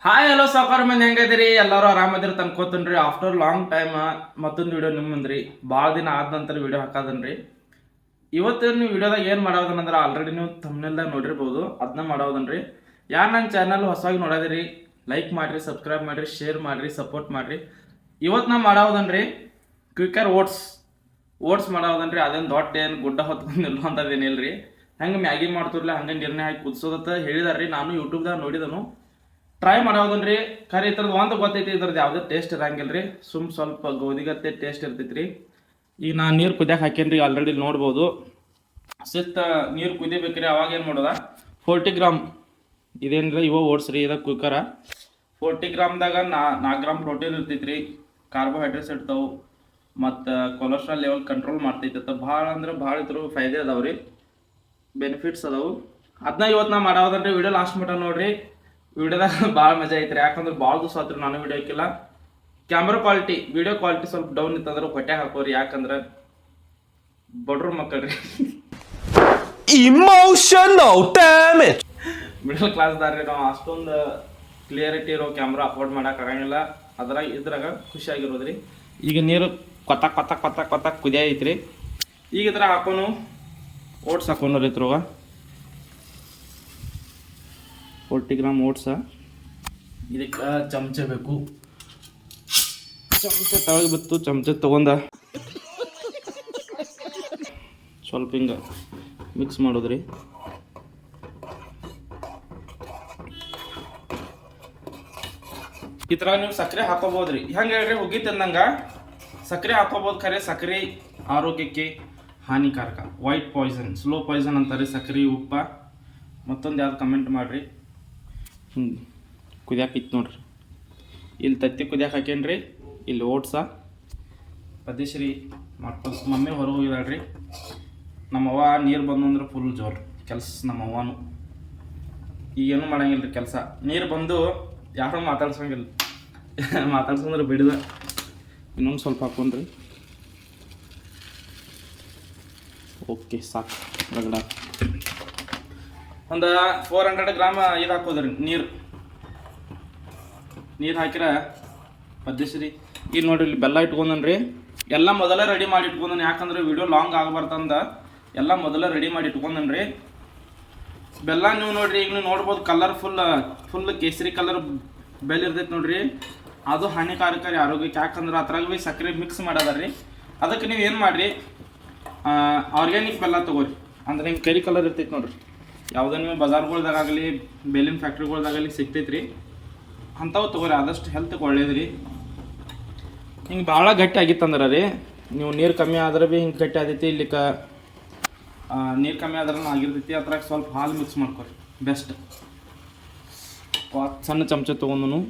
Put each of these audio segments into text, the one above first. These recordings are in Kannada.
ಹಾಯ್ ಹಲೋ ಸಾವುಕಾರ ಮಂದಿ ಹೆಂಗದಿರಿ? ಎಲ್ಲರೂ ಆರಾಮದಿರಿ ತನ್ಕೋತನ್ರಿ. ಆಫ್ಟರ್ ಲಾಂಗ್ ಟೈಮ್ ಮತ್ತೊಂದು ವಿಡಿಯೋ ನಿಮ್ಮಂದ್ರಿ. ಭಾಳ ದಿನ ಆದ ನಂತರ ವಿಡಿಯೋ ಹಾಕೋದನ್ರಿ. ಇವತ್ತಿನ ವಿಡಿಯೋದಾಗ ಏನು ಮಾಡೋದನ್ನಂದ್ರೆ ಆಲ್ರೆಡಿ ನೀವು ತಮ್ಮನೆಲ್ಲ ನೋಡಿರ್ಬೋದು. ಅದನ್ನ ಮಾಡೋದನ್ರಿ. ಯಾರು ನನ್ನ ಚಾನಲ್ ಹೊಸವಾಗಿ ನೋಡೋದಿರಿ ಲೈಕ್ ಮಾಡಿರಿ, ಸಬ್ಸ್ಕ್ರೈಬ್ ಮಾಡಿರಿ, ಶೇರ್ ಮಾಡಿರಿ, ಸಪೋರ್ಟ್ ಮಾಡಿರಿ. ಇವತ್ತು ನಾ ಮಾಡೋದನ್ರಿ ಕ್ವಿಕರ್ ಓಟ್ಸ್ ಮಾಡೋದನ್ರಿ. ಅದೇನು ದೊಡ್ಡ ಏನು ಗುಡ್ಡ ಹೊತ್ಕೊಂಡು ನಿಲ್ಲುವಂಥದ್ದೇನಿಲ್ಲ. ಹೆಂಗೆ ಮ್ಯಾಗಿ ಮಾಡ್ತಿರ್ಲಿಲ್ಲ ಹಂಗೆ ನೀರನ್ನೇ ಹಾಕಿ ಕುದಿಸೋದತ್ತ ಹೇಳಿದಾರ್ರಿ. ನಾನು ಯೂಟ್ಯೂಬ್ದಾಗ ನೋಡಿದನು, ಟ್ರೈ ಮಾಡೋದನ್ರಿ. ಖರೆ ಇದ್ರದ್ದು ಒಂದು ಗೊತ್ತೈತಿ, ಇದ್ರದ್ದು ಯಾವುದೇ ಟೇಸ್ಟ್ ಇರಂಗಿಲ್ಲ ರೀ. ಸ್ವಲ್ಪ ಗೋಧಿಗತ್ತೆ ಟೇಸ್ಟ್ ಇರ್ತೈತಿ ರೀ. ಈಗ ನಾನು ನೀರು ಕುದಿಯಕ್ಕೆ ಹಾಕೇನ್ರಿ, ಆಲ್ರೆಡಿ ನೋಡ್ಬೋದು. ನೀರು ಕುದಿಬೇಕ್ರಿ. ಅವಾಗ ಏನು ಮಾಡೋದ, 40 ಗ್ರಾಮ್ ಇದೇನ್ರಿ ಇವ ಓಡಿಸ್ರಿ. ಇದು ಕುಕ್ಕರ 40 ಗ್ರಾಮ್ದಾಗ 4 ಗ್ರಾಮ್ ಪ್ರೋಟೀನ್ ಇರ್ತೈತಿ ರೀ. ಕಾರ್ಬೋಹೈಡ್ರೇಟ್ಸ್ ಇರ್ತಾವೆ ಮತ್ತು ಕೊಲೆಸ್ಟ್ರಾಲ್ ಲೆವೆಲ್ ಕಂಟ್ರೋಲ್ ಮಾಡ್ತೈತೆ. ಭಾಳ ಅಂದ್ರೆ ಭಾಳ ಇದ್ರು ಫೈದೆ ಅದಾವ್ರಿ, ಬೆನಿಫಿಟ್ಸ್ ಅದಾವು. ಅದನ್ನ ಇವತ್ತು ನಾ ಮಾಡೋದನ್ರಿ. ವಿಡಿಯೋ ಲಾಸ್ಟ್ ಮಟ್ಟ ನೋಡ್ರಿ. ವಿಡಿಯೋದಾಗ ಭಾಳ ಮಜಾ ಐತ್ರಿ. ಯಾಕಂದ್ರೆ ಭಾಳ ದಿವಸ ಆತ್ರಿ ನಾನು ವಿಡಿಯೋ ಹಾಕಿಲ್ಲ. ಕ್ಯಾಮ್ರಾ ಕ್ವಾಲಿಟಿ, ವಿಡಿಯೋ ಕ್ವಾಲಿಟಿ ಸ್ವಲ್ಪ ಡೌನ್ ಇತ್ತಂದ್ರೆ ಹೊಟ್ಟೆ ಹಾಕೋರಿ. ಯಾಕಂದ್ರೆ ಬಡ್ರ ಮಕ್ಕಳ್ರಿ, ಇಮೋಷನಲ್ ಡ್ಯಾಮೇಜ್. ಮಿಡಲ್ ಕ್ಲಾಸ್ದಾರ್ರಿ ನಾವು. ಅಷ್ಟೊಂದು ಕ್ಲಿಯರಿಟಿ ಇರೋ ಕ್ಯಾಮ್ರಾ ಅಫೋರ್ಡ್ ಮಾಡೋಕೆ ಆಗಂಗಿಲ್ಲ. ಇದ್ರಾಗ ಖುಷಿಯಾಗಿರೋದ್ರಿ. ಈಗ ನೀರು ಕೊತ್ತ ಕುದಿಯ ಐತ್ರಿ. ಈಗ ಇದ್ರ ಹಾಕೋನು ಓಟ್ಸ್ ಹಾಕೋನು ರೀ. ಇದ್ರಾಗ 40 ಗ್ರಾಮ್ ಓಟ್ಸ. ಇದಕ್ಕೆ ಚಮಚ ಬೇಕು. ಚಮಚ ತಳಗೆ ಬಿತ್ತು. ಚಮಚ ತಗೊಂಡ ಸ್ವಲ್ಪ ಹಿಂಗೆ ಮಿಕ್ಸ್ ಮಾಡೋದ್ರಿ. ಈ ಥರ ನೀವು ಸಕ್ಕರೆ ಹಾಕೋಬೋದ್ರಿ. ಹೆಂಗೆ ಹೇಳ್ರಿ, ಹುಗ್ಗಿ ತಿಂದಂಗೆ ಸಕ್ಕರೆ ಹಾಕೋಬೋದು. ಖರೆ ಸಕ್ಕರೆ ಆರೋಗ್ಯಕ್ಕೆ ಹಾನಿಕಾರಕ, ವೈಟ್ ಪಾಯ್ಸನ್, ಸ್ಲೋ ಪಾಯ್ಸನ್ ಅಂತಾರೆ ಸಕ್ಕರೆ, ಉಪ್ಪ. ಮತ್ತೊಂದು ಯಾವ್ದು ಕಮೆಂಟ್ ಮಾಡಿರಿ. ಹಿಂಗೆ ಕುದಿಯಾಕಿತ್ತು ನೋಡ್ರಿ. ಇಲ್ಲಿ ತತ್ತಿ ಕುದಿಯಾಕೆ ಹಾಕೇನ್ರಿ. ಇಲ್ಲಿ ಓಟ್ಸ ಪದೇಶ್ರೀ ಮಾಡ್ಕೊಂಡು ಮಮ್ಮಿ ಹೊರಗೆ ಹೋಗಿದಾಳ್ರಿ. ನಮ್ಮವ್ವ ನೀರು ಬಂದು ಅಂದ್ರೆ ಫುಲ್ ಜೋರು ಕೆಲಸ. ನಮ್ಮವ್ವನು ಈಗೇನು ಮಾಡಂಗಿಲ್ಲ ರೀ ಕೆಲಸ. ನೀರು ಬಂದು ಯಾರು ಮಾತಾಡ್ಸಂಗಿಲ್ಲ, ಮಾತಾಡ್ಸಂದ್ರೆ ಬಿಡಿದ. ಇನ್ನೊಂದು ಸ್ವಲ್ಪ ಹಾಕೊಂಡ್ರಿ. ಓಕೆ ಸಾಕು. ರಗಡ ಒಂದು 400 ಗ್ರಾಮ್ ಇದು ಹಾಕೋದ್ರಿ ನೀರು ಹಾಕಿರ ಪದ್ಧಶ್ರೀ. ಈಗ ನೋಡ್ರಿ ಇಲ್ಲಿ ಬೆಲ್ಲ ಇಟ್ಕೊಂಡನ್ರಿ. ಎಲ್ಲ ಮೊದಲೇ ರೆಡಿ ಮಾಡಿ ಇಟ್ಕೊಂಡನ್. ಯಾಕಂದ್ರೆ ವಿಡಿಯೋ ಲಾಂಗ್ ಆಗಬಾರ್ದಂದ ಎಲ್ಲ ಮೊದಲೇ ರೆಡಿ ಮಾಡಿ ಇಟ್ಕೊಂಡನ್ರಿ. ಬೆಲ್ಲ ನೀವು ನೋಡ್ರಿ, ಈಗ ನೀವು ನೋಡ್ಬೋದು ಫುಲ್ ಕೇಸರಿ ಕಲರ್ ಬೆಲ್ಲ ಇರ್ತೈತೆ ನೋಡ್ರಿ. ಅದು ಹಾನಿಕಾರಕ ರೀ ಆರೋಗ್ಯಕ್ಕೆ. ಯಾಕಂದ್ರೆ ಅದ್ರಾಗ ಭೀ ಸಕ್ಕರೆ ಮಿಕ್ಸ್ ಮಾಡೋದಾರ್ರಿ. ಅದಕ್ಕೆ ನೀವು ಏನು ಮಾಡಿರಿ, ಆರ್ಗ್ಯಾನಿಕ್ ಬೆಲ್ಲ ತೊಗೋರಿ. ಅಂದ್ರೆ ಹಿಂಗೆ ಕರಿ ಕಲರ್ ಇರ್ತೈತೆ ನೋಡ್ರಿ. ಯಾವುದೇ ನೀವು ಬಜಾರ್ಗಳ್ದಾಗಲಿ ಬೇಲಿನ ಫ್ಯಾಕ್ಟ್ರಿಗಳ್ದಾಗಲಿ ಸಿಗ್ತೈತ್ರಿ, ಅಂಥವು ತೊಗೋರಿ. ಆದಷ್ಟು ಹೆಲ್ತ್ಗೆ ಒಳ್ಳೇದ್ರಿ. ಹಿಂಗೆ ಭಾಳ ಗಟ್ಟಿ ಆಗಿತ್ತಂದ್ರೆ ರೀ, ನೀವು ನೀರು ಕಮ್ಮಿ ಆದ್ರೆ ಭೀ ಹಿಂಗೆ ಗಟ್ಟಿ ಆದೈತಿ. ಇಲ್ಲಿಕ ನೀರು ಕಮ್ಮಿ ಆದ್ರೂ ಆಗಿರ್ತೈತಿ. ಅದ್ರಾಗ ಸ್ವಲ್ಪ ಹಾಲು ಮಿಕ್ಸ್ ಮಾಡ್ಕೊರಿ, ಬೆಸ್ಟ್. ಸಣ್ಣ ಚಮಚ ತೊಗೊಂಡು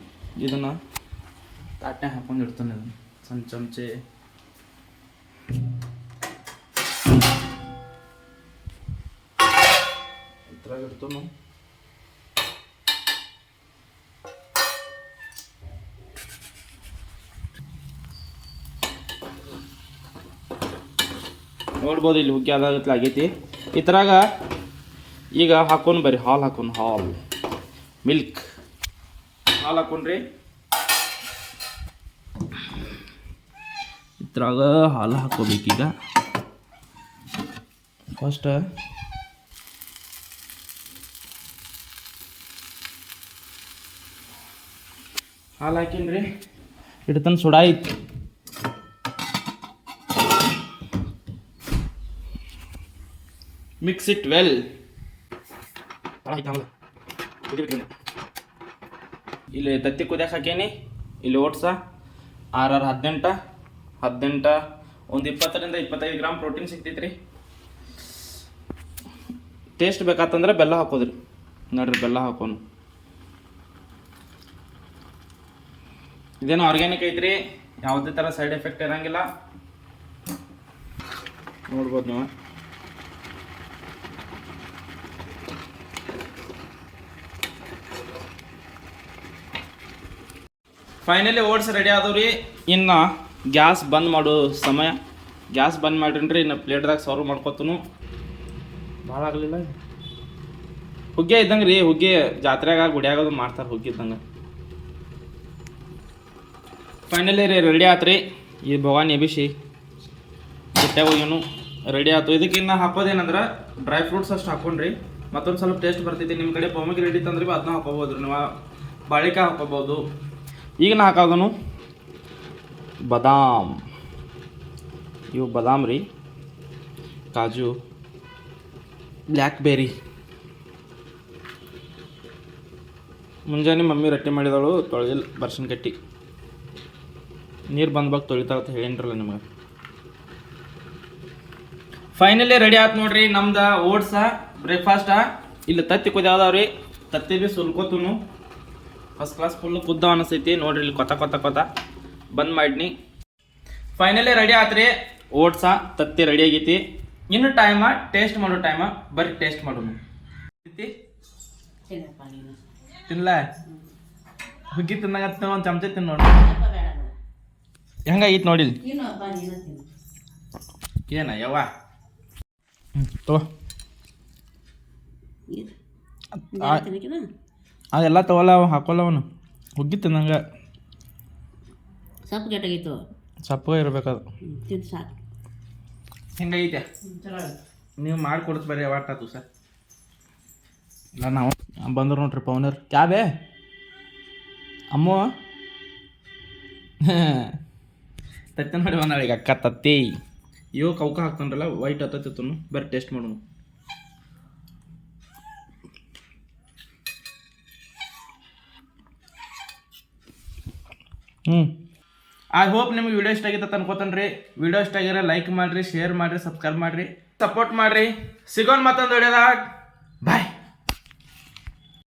ಇದನ್ನು ತಾಟ್ನೆ ಹಾಕೊಂಡು ಇಡ್ತಾನೆ. ಇದನ್ನು ಸಣ್ಣ ಚಮಚೆ ಇದ್ರಾಗ ಇಡ್ತಾನು. ನೋಡ್ಬೋದು ಇಲ್ಲಿ ಹುಗ್ಗಿ ಆದಾಗತ್ಲೆ ಆಗೈತಿ. ಇದ್ರಾಗ ಈಗ ಹಾಕೊಂಡು ಬರ್ರಿ ಹಾಲು ಹಾಕೊಂಡು, ಮಿಲ್ಕ್ ಹಾಲು ಹಾಕೊಂಡ್ರಿ. ಇದ್ರಾಗ ಹಾಲು ಹಾಕೋಬೇಕೀಗ. ಫಸ್ಟ್ ಹಾಲು ಹಾಕಿನ್ರಿ. ಇಡ್ತಾನೆ ಸುಡಾ ಐತಿ. Mix it well. ಇಲ್ಲಿ ತತ್ತಿ ಕುದಿಯಕ್ಕೆ ಹಾಕೇನಿ. ಇಲ್ಲಿ ಓಟ್ಸ 18 ಒಂದು 20ರಿಂದ 25 ಗ್ರಾಮ್ ಪ್ರೋಟೀನ್ ಸಿಗ್ತೈತ್ರಿ. ಟೇಸ್ಟ್ ಬೇಕಾತಂದ್ರೆ ಬೆಲ್ಲ ಹಾಕೋದ್ರಿ. ನೋಡ್ರಿ ಬೆಲ್ಲ ಹಾಕೋನು. ಇದೇನು ಆರ್ಗ್ಯಾನಿಕ್ ಐತ್ರಿ, ಯಾವುದೇ ಥರ ಸೈಡ್ ಎಫೆಕ್ಟ್ ಇರಂಗಿಲ್ಲ. ನೋಡ್ಬೋದು ನೀವು. ಫೈನಲಿ ಓಟ್ಸ್ ರೆಡಿ ಆದವ್ರಿ. ಇನ್ನು ಗ್ಯಾಸ್ ಬಂದ್ ಮಾಡೋ ಸಮಯ. ಗ್ಯಾಸ್ ಬಂದ್ ಮಾಡಿರಿ. ಇನ್ನು ಪ್ಲೇಟ್ದಾಗ ಸರ್ವ್ ಮಾಡ್ಕೊತನು. ಭಾಳ ಆಗಲಿಲ್ಲ. ಹುಗ್ಗೆ ಇದ್ದಂಗೆ ರೀ, ಹುಗ್ಗೆ ಜಾತ್ರೆಯಾಗ ಗುಡಿಯಾಗೋದು ಮಾಡ್ತಾರೆ ಹುಗ್ಗಿ ಇದ್ದಂಗೆ. ಫೈನಲಿ ರೀ ರೆಡಿ ಆತ್ರಿ ಈ ಭವಾನಿ ಎಬಿಸಿ ಗಿಟ್ಟಾಗ ಹೋಗ್ಯಾನು ರೆಡಿ ಆಯ್ತು. ಇದಕ್ಕಿನ್ನ ಹಾಕೋದೇನಂದ್ರೆ ಡ್ರೈ ಫ್ರೂಟ್ಸ್ ಅಷ್ಟು ಹಾಕೊಂಡ್ರಿ ಮತ್ತೊಂದು ಸ್ವಲ್ಪ ಟೇಸ್ಟ್ ಬರ್ತೈತಿ. ನಿಮ್ಮ ಕಡೆ ಪೊಮಿಗೆ ರೆಡಿ ತಂದ್ರಿ ಅದನ್ನ ಹಾಕೋಬೋದು ರೀ, ನೀವು ಬಾಳಿಕಾಯಿ ಹಾಕೋಬೋದು. ಈಗ ನಾ ಹಾಕೋದನು ಬಾದಾಮ್, ಇವು ಬಾದಾಮ್ ರೀ, ಕಾಜು, ಬ್ಲ್ಯಾಕ್ಬೆರಿ. ಮುಂಜಾನೆ ಮಮ್ಮಿ ರೊಟ್ಟಿ ಮಾಡಿದಳು, ತೊಳೆದಿಲ್ಲ ಬರ್ಸನ್ ಕಟ್ಟಿ ನೀರು ಬಂದ್ಬಾಗ ತೊಳಿತಾಳ ಅಂತ ಹೇಳಿನ್ರಲ್ಲ ನಿಮಗೆ. ಫೈನಲಿ ರೆಡಿ ಆಯ್ತು ನೋಡ್ರಿ ನಮ್ದು ಓಟ್ಸ ಬ್ರೇಕ್ಫಾಸ್ಟ. ಇಲ್ಲಿ ತತ್ತಿ ಕುದ್ಯಾವ್ದಾವ್ರಿ, ತತ್ತಿ ಭೀ ಸುಲ್ಕೋತುನು ಫಸ್ಟ್ ಕ್ಲಾಸ್ ಫುಲ್ ಕುದ್ದಾವ ಅನಿಸ್ತೈತಿ ನೋಡ್ರಿ. ಇಲ್ಲಿ ಕೊತ್ತ ಕೊತ್ತ ಕೊತ್ತ ಬಂದ್ ಮಾಡಿನಿ. ಫೈನಲಿ ರೆಡಿ ಆತ್ರಿ ಓಟ್ಸ ತತ್ತಿ ರೆಡಿ ಆಗೈತಿ. ಇನ್ನು ಟೈಮ ಟೇಸ್ಟ್ ಮಾಡೋ ಟೈಮ, ಬರ್ರಿ ಟೇಸ್ಟ್ ಮಾಡೋಣ. ತಿನ್ಲ ಹುಗ್ಗಿ ತಿನ್ನಾಗತ್ತ ಒಂದು ಚಮಚ ತಿನ್ ನೋಡಿ ಹೆಂಗಾಗಿತ್ತು ನೋಡಿ. ಏನ ಯವ್ವ ತಗೋ ಅದೆಲ್ಲ ತಗೋಲ್ಲ ಅವ ಹಾಕೋಲ್ಲ ಅವನು ಹುಗ್ಗಿ ತಿನ್ನಂಗ ಸಪ್ಪು ಕೆಟ್ಟಾಗಿತ್ತು, ಸಪ್ಪಗ ಇರ್ಬೇಕದು. ತಿಂದು ಸಾಕು. ಹೆಂಗೈತೆ ನೀವು ಮಾಡಿಕೊಡ್ತು ಬರ್ರಿ ಯಾವತ್ತಾತು ಸರ್. ಇಲ್ಲ ನಾವು ಬಂದ್ರು ನೋಡ್ರಿ ಪೌನರ್ ಕ್ಯಾಬೇ ಅಮ್ಮ ತತ್ತಿ ನೋಡಿ ಬಂದಾಳ ಈಗ ಅಕ್ಕ ತತ್ತಿ. ಇವು ಕೌಕ ಹಾಕ್ತಾನ್ರಲ್ಲ ವೈಟ್ ಹತ್ತತ್ತಿತ್ತು ಬರ್ರಿ ಟೇಸ್ಟ್ ಮಾಡೋಣ. ಐ ಹೋಪ್ ನಿಮ್ಗೆ ವಿಡಿಯೋ ಇಷ್ಟ ಆಗಿತ್ತು ಅನ್ಕೋತಾನ್ರಿ. ವಿಡಿಯೋ ಇಷ್ಟ ಆಗಿರೋ ಲೈಕ್ ಮಾಡಿರಿ, ಶೇರ್ ಮಾಡಿರಿ, ಸಬ್ಸ್ಕ್ರೈಬ್ ಮಾಡಿರಿ, ಸಪೋರ್ಟ್ ಮಾಡಿರಿ. ಸಿಗೋಣ ಮತ್ತೊಂದು ವಿಡಿಯೋದಾಗ. ಬಾಯ್.